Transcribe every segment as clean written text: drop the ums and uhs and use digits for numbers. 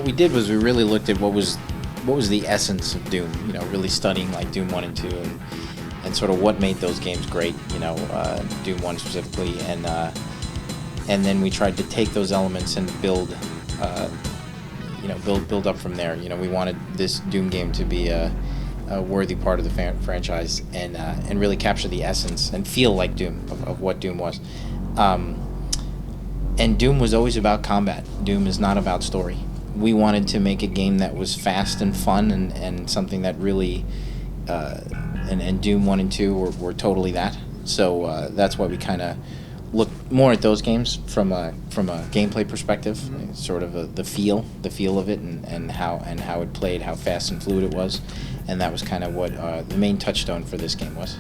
we did was we really looked at what was the essence of Doom. You know, really studying like Doom 1 and 2 and sort of what made those games great. You know, Doom 1 specifically, and then we tried to take those elements and build up from there. You know, we wanted this Doom game to be a worthy part of the franchise and really capture the essence and feel like Doom of what Doom was. And Doom was always about combat. Doom is not about story. We wanted to make a game that was fast and fun and something that really, and Doom 1 and 2 were totally that. So that's why we kind of look more at those games from a gameplay perspective, sort of the feel of it and how it played, how fast and fluid it was, and that was kind of what the main touchstone for this game was.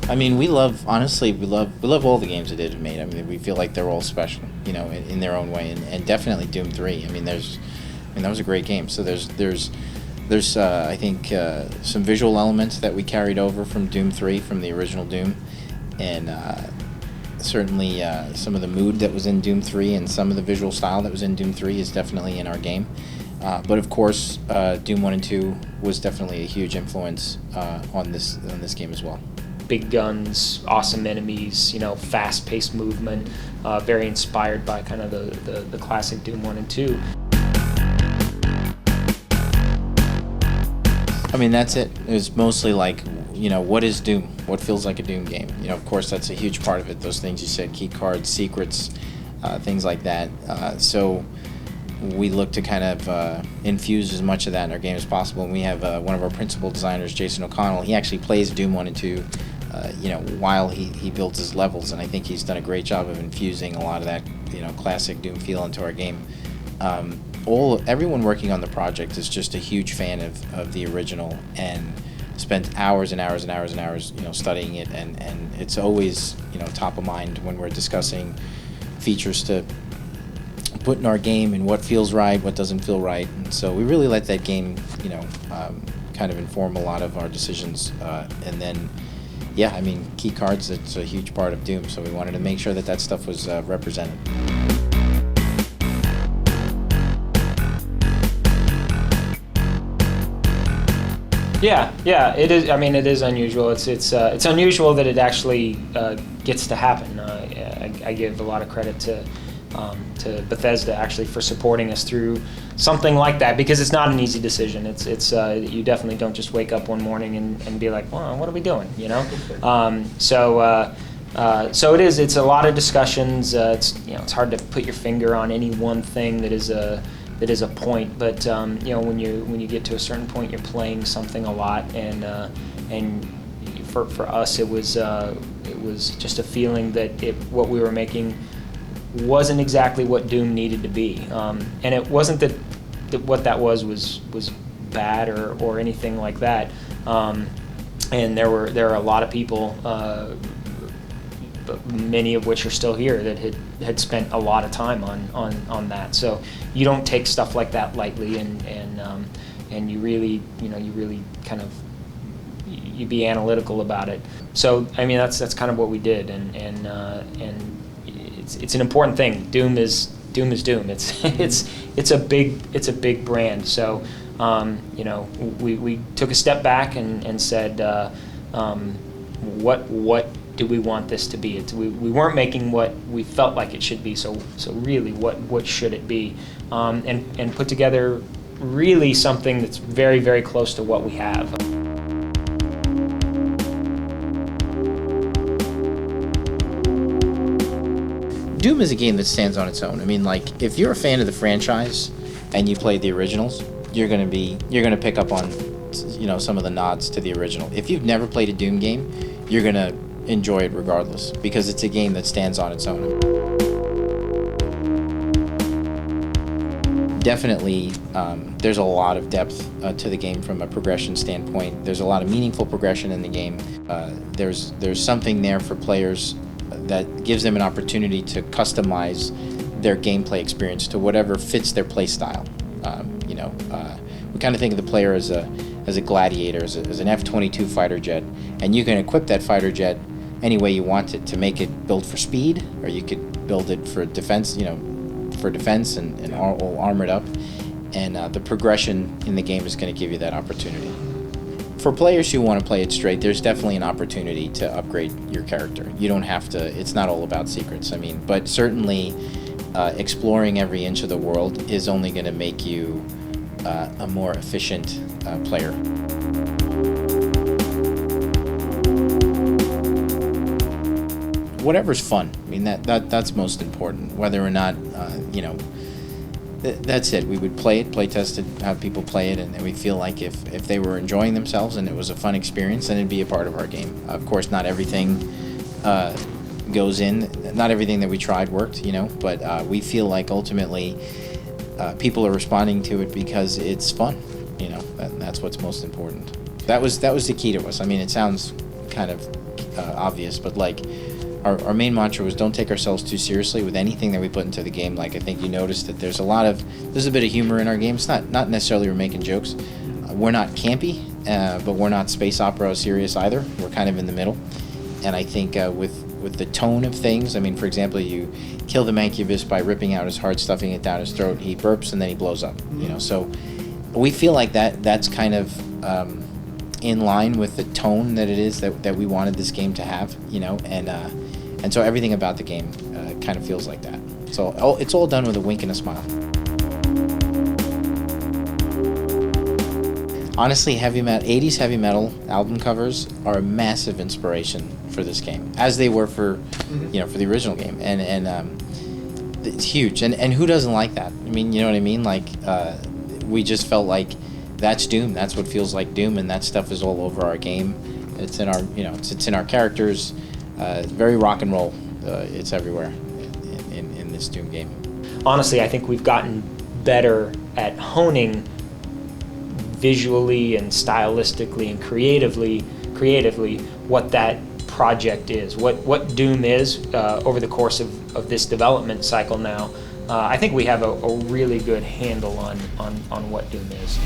I mean, we love all the games that it made. I mean, we feel like they're all special, you know, in their own way, and definitely Doom 3. I mean, that was a great game. So there's I think some visual elements that we carried over from Doom 3, from the original Doom, and certainly some of the mood that was in Doom 3 and some of the visual style that was in Doom 3 is definitely in our game. But of course, Doom 1 and 2 was definitely a huge influence on this game as well. Big guns, awesome enemies, you know, fast-paced movement, very inspired by kind of the classic Doom 1 and 2. I mean, that's it. It was mostly like, you know, what is Doom? What feels like a Doom game? You know, of course, that's a huge part of it. Those things you said, key cards, secrets, things like that. So we look to kind of infuse as much of that in our game as possible. And we have one of our principal designers, Jason O'Connell. He actually plays Doom 1 and 2, you know, while he builds his levels. And I think he's done a great job of infusing a lot of that, you know, classic Doom feel into our game. Everyone working on the project is just a huge fan of the original and spent hours and hours and hours and hours, you know, studying it, and it's always, you know, top of mind when we're discussing features to put in our game and what feels right, what doesn't feel right. And so we really let that game, you know, kind of inform a lot of our decisions. And then, yeah, I mean, key cards, it's a huge part of Doom, so we wanted to make sure that stuff was represented. Yeah, it is. I mean, it is unusual. It's unusual that it actually gets to happen. I give a lot of credit to Bethesda actually for supporting us through something like that, because it's not an easy decision. It's you definitely don't just wake up one morning and be like, well, what are we doing? You know. So it is. It's a lot of discussions. It's hard to put your finger on any one thing that is a point, but you know, when you get to a certain point, you're playing something a lot, and for us, it was just a feeling that what we were making wasn't exactly what Doom needed to be, and it wasn't that what that was bad or anything like that, and there are a lot of people, many of which are still here, that had spent a lot of time on that. So you don't take stuff like that lightly, and you really kind of you be analytical about it. So I mean, that's kind of what we did, and it's an important thing. Doom is Doom. It's a big brand. So you know, we took a step back and said, what do we want this to be? We weren't making what we felt like it should be, so really what should it be? And put together really something that's very, very close to what we have. Doom is a game that stands on its own. I mean, like, if you're a fan of the franchise and you played the originals, you're gonna pick up on, you know, some of the nods to the original. If you've never played a Doom game, you're gonna enjoy it regardless, because it's a game that stands on its own. Definitely, there's a lot of depth to the game from a progression standpoint. There's a lot of meaningful progression in the game. There's something there for players that gives them an opportunity to customize their gameplay experience to whatever fits their play style. You know, we kind of think of the player as a gladiator, as an F-22 fighter jet, and you can equip that fighter jet any way you want it, to make it build for speed, or you could build it for defense, for defense and all armored up. And the progression in the game is going to give you that opportunity. For players who want to play it straight, there's definitely an opportunity to upgrade your character. You don't have to, it's not all about secrets, but certainly exploring every inch of the world is only going to make you a more efficient player. Whatever's fun, that's most important. Whether or not, that's it. We would play test it, have people play it, and we feel like if they were enjoying themselves and it was a fun experience, then it'd be a part of our game. Of course, not everything goes in. Not everything that we tried worked, but we feel like ultimately people are responding to it because it's fun. That's what's most important. That was the key to us. it sounds kind of obvious, but our main mantra was don't take ourselves too seriously with anything that we put into the game. I think you noticed that there's a bit of humor in our game. It's not necessarily we're making jokes. We're not campy, but we're not space opera serious either. We're kind of in the middle. And I think with the tone of things, for example, you kill the Mancubus by ripping out his heart, stuffing it down his throat, he burps, and then he blows up. So we feel like that's kind of in line with the tone that it is that we wanted this game to have, and so everything about the game kind of feels like that. So it's all done with a wink and a smile. Honestly, 80s heavy metal album covers are a massive inspiration for this game, as they were for for the original game, and it's huge. And who doesn't like that? You know what I mean? We just felt like that's Doom. That's what feels like Doom, and that stuff is all over our game. It's in our it's in our characters. Very rock and roll. It's everywhere in this Doom game. Honestly, I think we've gotten better at honing visually and stylistically and creatively what that project is, what Doom is over the course of this development cycle now. I think we have a really good handle on what Doom is.